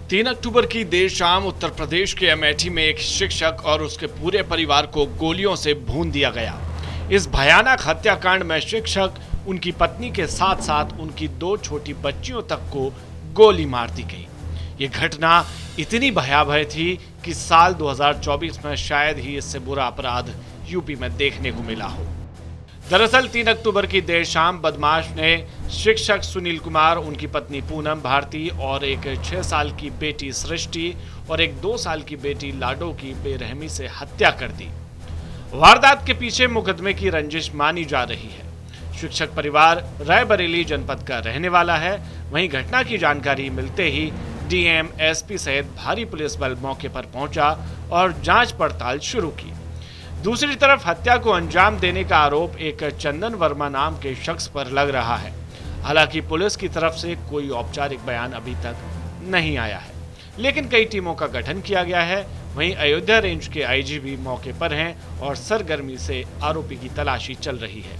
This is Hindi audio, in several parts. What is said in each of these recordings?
3 अक्टूबर की देर शाम उत्तर प्रदेश के अमेठी में एक शिक्षक और उसके पूरे परिवार को गोलियों से भून दिया गया। इस भयानक हत्याकांड में शिक्षक, उनकी पत्नी के साथ साथ उनकी 2 छोटी बच्चियों तक को गोली मार दी गई। ये घटना इतनी भयावह थी कि साल 2024 में शायद ही इससे बुरा अपराध यूपी में देखने को मिला हो। दरअसल 3 अक्टूबर की देर शाम बदमाश ने शिक्षक सुनील कुमार, उनकी पत्नी पूनम भारती और एक 6 साल की बेटी सृष्टि और एक 2 साल की बेटी लाडो की बेरहमी से हत्या कर दी। वारदात के पीछे मुकदमे की रंजिश मानी जा रही है। शिक्षक परिवार रायबरेली जनपद का रहने वाला है। वहीं घटना की जानकारी मिलते ही डीएम, एसपी सहित भारी पुलिस बल मौके पर पहुंचा और जांच पड़ताल शुरू की। दूसरी तरफ हत्या को अंजाम देने का आरोप एक चंदन वर्मा नाम के शख्स पर लग रहा है। हालांकि पुलिस की तरफ से कोई औपचारिक बयान अभी तक नहीं आया है, लेकिन कई टीमों का गठन किया गया है। वहीं अयोध्या रेंज के आईजी भी मौके पर हैं और सरगर्मी से आरोपी की तलाशी चल रही है।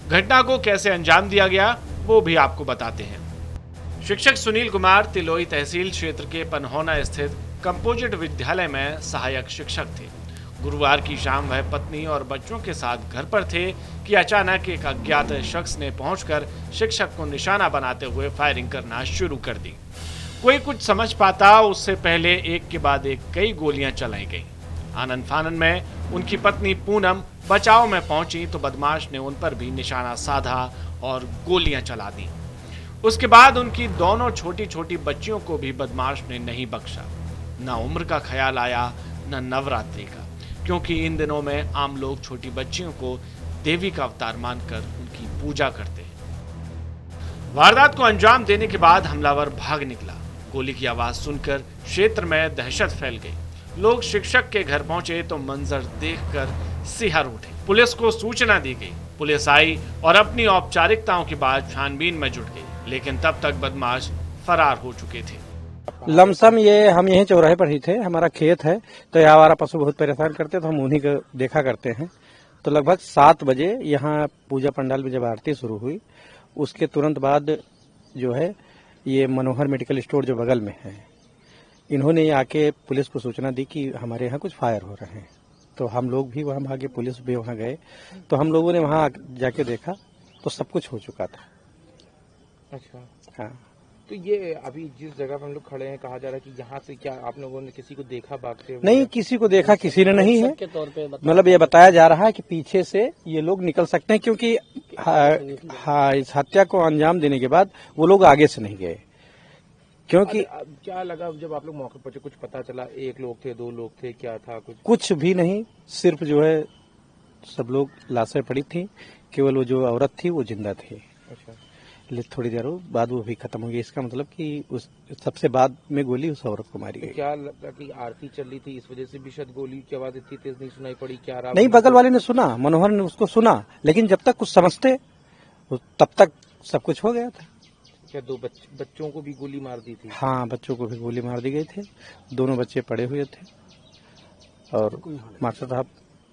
घटना को कैसे अंजाम दिया गया वो भी आपको बताते हैं। शिक्षक सुनील कुमार तिलोई तहसील क्षेत्र के पनहोना स्थित कंपोजिट विद्यालय में सहायक शिक्षक थे। गुरुवार की शाम वह पत्नी और बच्चों के साथ घर पर थे कि अचानक एक अज्ञात शख्स ने पहुंचकर शिक्षक को निशाना बनाते हुए फायरिंग करना शुरू कर दी। कोई कुछ समझ पाता उससे पहले एक के बाद एक कई गोलियां चलाई गईं। आनन फानन में उनकी पत्नी पूनम बचाव में पहुंची तो बदमाश ने उन पर भी निशाना साधा और गोलियां चला दी। उसके बाद उनकी दोनों छोटी छोटी बच्चियों को भी बदमाश ने नहीं बख्शा। न उम्र का ख्याल आया न नवरात्रि का, क्योंकि इन दिनों में आम लोग छोटी बच्चियों को देवी का अवतार मानकर उनकी पूजा करते हैं। वारदात को अंजाम देने के बाद हमलावर भाग निकला। गोली की आवाज सुनकर क्षेत्र में दहशत फैल गई। लोग शिक्षक के घर पहुंचे तो मंजर देखकर सिहर उठे। पुलिस को सूचना दी गई। पुलिस आई और अपनी औपचारिकताओं के बाद छानबीन में जुट गई, लेकिन तब तक बदमाश फरार हो चुके थे। लमसम ये हम यहीं चौराहे पर ही थे। हमारा खेत है तो यहाँ हमारा पशु बहुत परेशान करते तो हम उन्हीं को देखा करते हैं। तो लगभग 7 बजे यहाँ पूजा पंडाल में जब आरती शुरू हुई, उसके तुरंत बाद जो है ये मनोहर मेडिकल स्टोर जो बगल में है, इन्होंने आके पुलिस को सूचना दी कि हमारे यहाँ कुछ फायर हो रहे हैं। तो हम लोग भी वहाँ भागे, पुलिस भी वहाँ गए। तो हम लोगों ने वहाँ जाके देखा तो सब कुछ हो चुका था। अच्छा, हाँ। तो ये अभी जिस जगह पर हम लोग खड़े हैं, कहा जा रहा है कि यहाँ से क्या आप लोगों ने किसी को देखा भागते हुए? नहीं, किसी को देखा किसी ने नहीं है। मतलब ये बताया जा रहा है कि पीछे से ये लोग निकल सकते हैं, क्योंकि इस हत्या को अंजाम देने के बाद वो लोग आगे से नहीं गए। क्योंकि क्या लगा जब आप लोग मौके पर, कुछ पता चला? 1 लोग थे, 2 लोग थे, क्या था? कुछ भी नहीं, सिर्फ जो है सब लोग लाशें पड़ी थी। केवल वो जो औरत थी वो जिंदा थी। अच्छा, थोड़ी देर बाद वो भी खत्म हो गई। इसका मतलब कि उस सबसे बाद में गोली उस औरत को मारी गई। तो क्या लगता कि आरती चल रही थी, इस वजह से भी शायद गोली की आवाज इतनी तेज नहीं सुनाई पड़ी? क्या रहा? नहीं, बगल वाले ने सुना, मनोहर ने उसको सुना, लेकिन जब तक कुछ समझते तब तक सब कुछ हो गया था। क्या 2 बच्चों को भी गोली मार दी थी? हाँ, बच्चों को भी गोली मार दी गई थी। दोनों बच्चे पड़े हुए थे और मास्टर साहब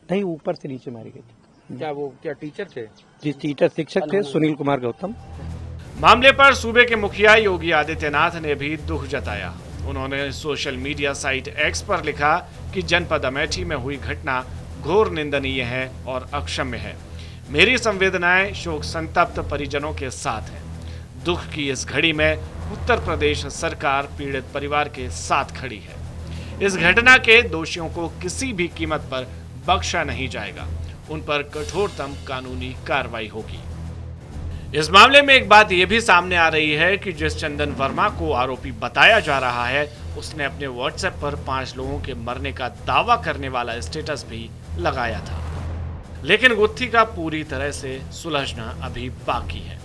नहीं, ऊपर से नीचे मारी गई थी। क्या टीचर थे? जी, टीचर शिक्षक थे, सुनील कुमार गौतम। मामले पर सूबे के मुखिया योगी आदित्यनाथ ने भी दुख जताया। उन्होंने सोशल मीडिया साइट एक्स पर लिखा कि जनपद अमेठी में हुई घटना घोर निंदनीय है और अक्षम्य है। मेरी संवेदनाएं शोक संतप्त परिजनों के साथ हैं। दुख की इस घड़ी में उत्तर प्रदेश सरकार पीड़ित परिवार के साथ खड़ी है। इस घटना के दोषियों को किसी भी कीमत पर बख्शा नहीं जाएगा। उन पर कठोरतम कानूनी कार्रवाई होगी। इस मामले में एक बात यह भी सामने आ रही है कि जिस चंदन वर्मा को आरोपी बताया जा रहा है, उसने अपने व्हाट्सएप पर 5 लोगों के मरने का दावा करने वाला स्टेटस भी लगाया था। लेकिन गुत्थी का पूरी तरह से सुलझना अभी बाकी है।